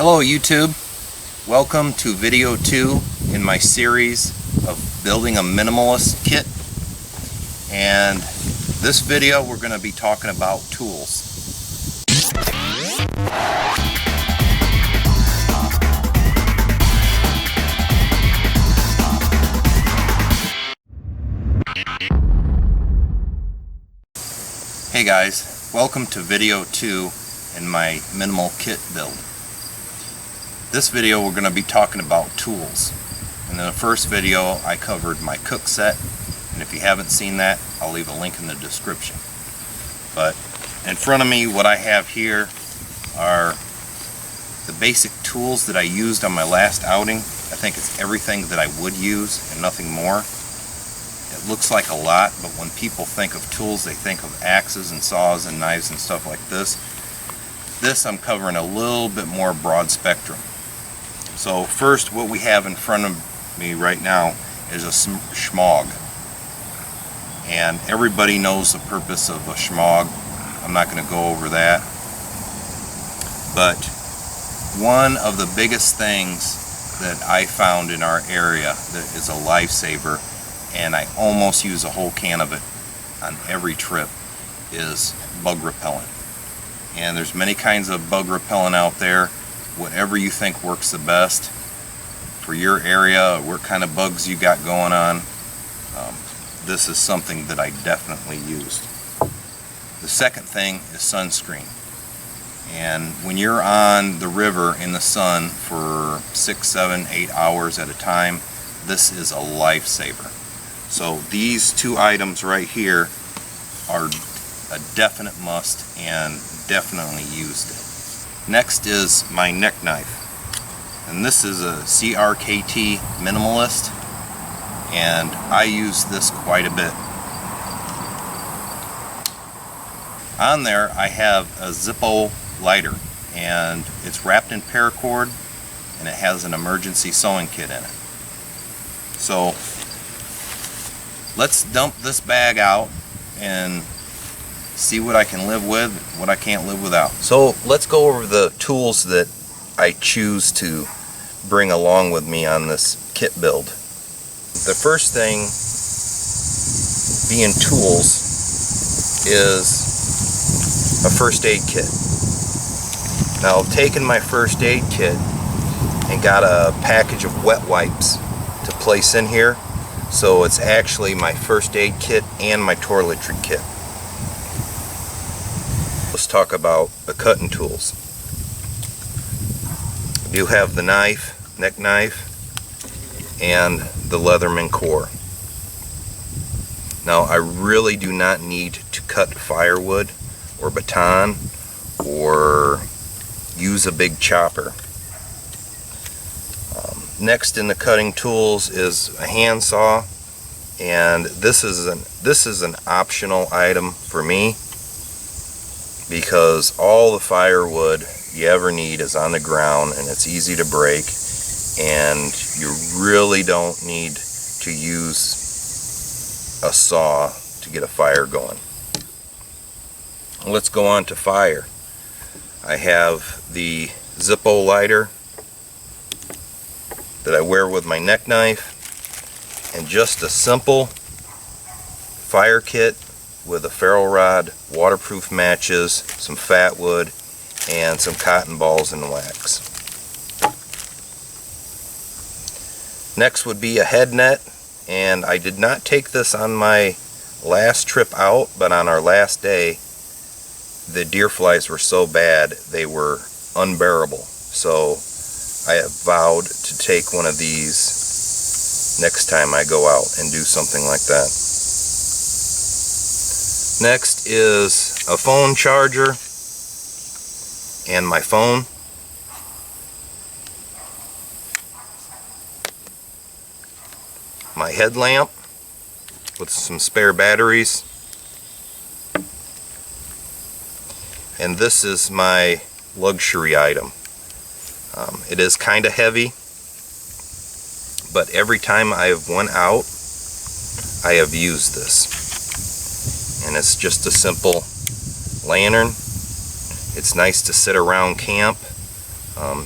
Hello YouTube, welcome to video 2 in my series of building a minimalist kit. And this video we're going to be talking about tools. Hey guys, welcome to video 2 in my minimal kit build. This video we're going to be talking about tools. In the first video I covered my cook set, and if you haven't seen that I'll leave a link in the description. But in front of me what I have here are the basic tools that I used on my last outing. I think it's everything that I would use and nothing more. It looks like a lot, but when people think of tools they think of axes and saws and knives and stuff like this. This I'm covering a little bit more broad spectrum. So first, what we have in front of me right now is a schmog. And everybody knows the purpose of a schmog. I'm not going to go over that. But one of the biggest things that I found in our area that is a lifesaver, and I almost use a whole can of it on every trip, is bug repellent. And there's many kinds of bug repellent out there. Whatever you think works the best for your area, what kind of bugs you got going on, this is something that I definitely used. The second thing is sunscreen. And when you're on the river in the sun for 6, 7, 8 hours at a time, this is a lifesaver. So these two items right here are a definite must, and definitely used it. Next is my neck knife, and this is a CRKT Minimalist, and I use this quite a bit. On there I have a Zippo lighter, and it's wrapped in paracord, and it has an emergency sewing kit in it. So let's dump this bag out and see what I can live with, what I can't live without. So let's go over the tools that I choose to bring along with me on this kit build. The first thing being tools is a first aid kit. Now I've taken my first aid kit and got a package of wet wipes to place in here. So it's actually my first aid kit and my toiletry kit. Let's talk about the cutting tools. I do have the knife, neck knife, and the Leatherman core. Now I really do not need to cut firewood or baton or use a big chopper. Next in the cutting tools is a handsaw, and this is an optional item for me, because all the firewood you ever need is on the ground and it's easy to break, and you really don't need to use a saw to get a fire going. Let's go on to fire. I have the Zippo lighter that I wear with my neck knife, and just a simple fire kit with a ferro rod, waterproof matches, some fat wood, and some cotton balls and wax. Next would be a head net, and I did not take this on my last trip out, but on our last day the deer flies were so bad they were unbearable. So I have vowed to take one of these next time I go out and do something like that. Next is a phone charger and my phone. My headlamp with some spare batteries. And this is my luxury item. It is kind of heavy, but every time I have went out I have used this, and it's just a simple lantern. It's nice to sit around camp.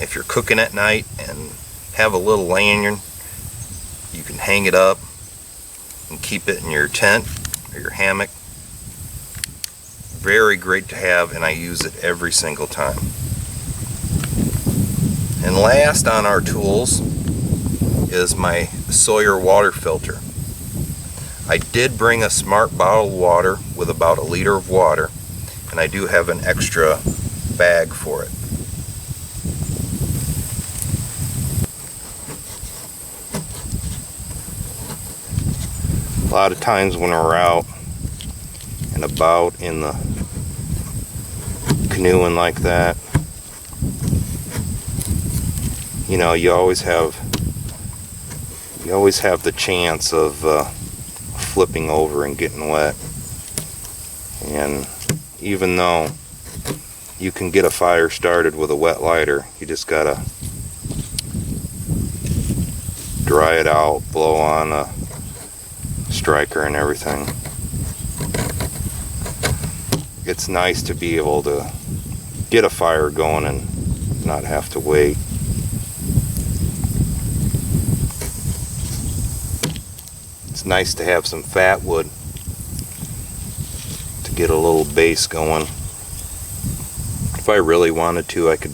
If you're cooking at night and have a little lanyard, you can hang it up and keep it in your tent or your hammock. Very great to have, and I use it every single time. And last on our tools is my Sawyer water filter. I did bring a smart bottled water with about 1 liter of water, and I do have an extra bag for it. A lot of times when we're out and about in the canoeing like that, you know, you always have the chance of flipping over and getting wet. And even though you can get a fire started with a wet lighter, you just gotta dry it out, blow on a striker and everything. It's nice to be able to get a fire going and not have to wait. It's nice to have some fat wood to get a little base going. If I really wanted to, I could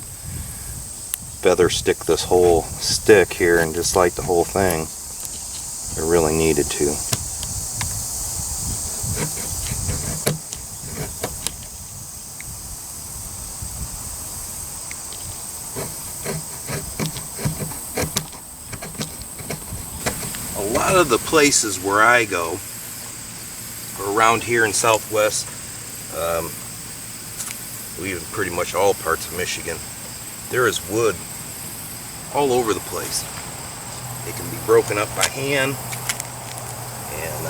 feather stick this whole stick here and just light the whole thing. I really needed to. A lot of the places where I go, or around here in Southwest, even pretty much all parts of Michigan, there is wood all over the place. It can be broken up by hand, and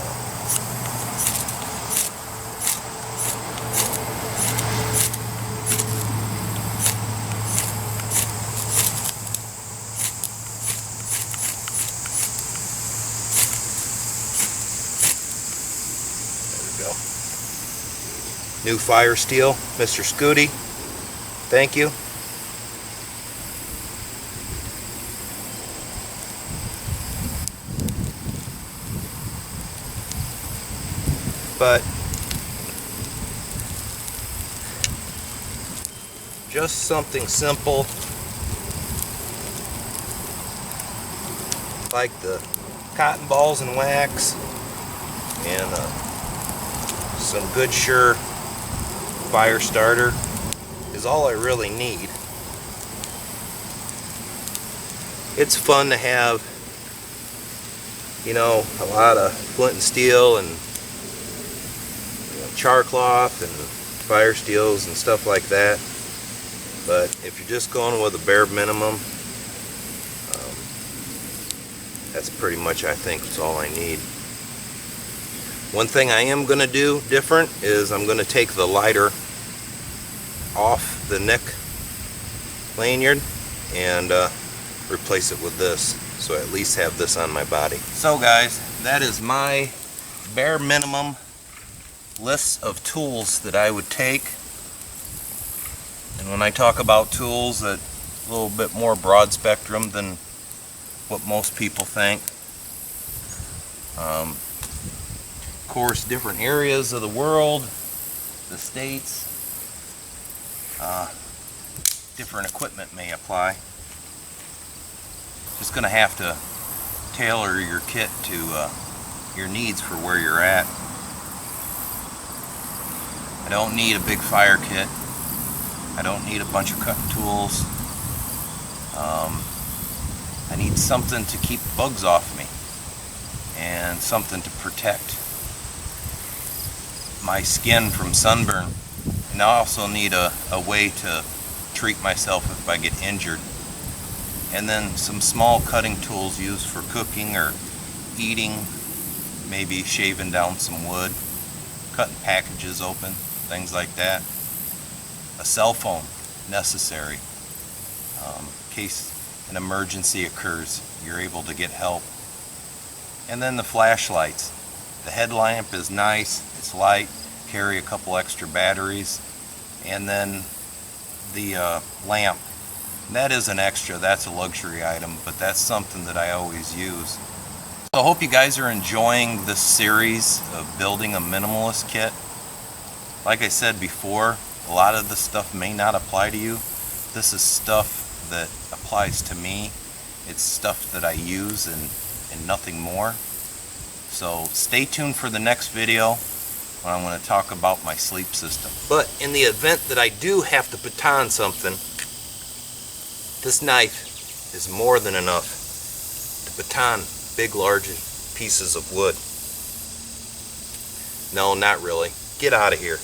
new fire steel, Mr. Scooty, thank you. But just something simple like the cotton balls and wax and some good sure fire starter is all I really need. It's fun to have, you know, a lot of flint and steel and char cloth and fire steels and stuff like that, but if you're just going with a bare minimum, that's pretty much, I think, that's all I need. One thing I am going to do different is I'm going to take the lighter off the neck lanyard and replace it with this, so I at least have this on my body. So guys, that is my bare minimum list of tools that I would take. And when I talk about tools, a little bit more broad spectrum than what most people think. Of course, different areas of the world, the states, different equipment may apply. Just going to have to tailor your kit to your needs for where you're at. I don't need a big fire kit. I don't need a bunch of cutting tools. I need something to keep bugs off me and something to protect my skin from sunburn. And I also need a way to treat myself if I get injured. And then some small cutting tools used for cooking or eating, maybe shaving down some wood, cutting packages open, things like that. A cell phone, necessary, in case an emergency occurs, you're able to get help. And then the flashlights. The headlamp is nice, it's light, carry a couple extra batteries, and then the lamp And that is an extra, that's a luxury item, but that's something that I always use. So I hope you guys are enjoying this series of building a minimalist kit. Like I said before, a lot of the stuff may not apply to you. This is stuff that applies to me. It's stuff that I use and nothing more. So stay tuned for the next video when I'm going to talk about my sleep system. But in the event that I do have to baton something, this knife is more than enough to baton big, large pieces of wood. No, not really. Get out of here.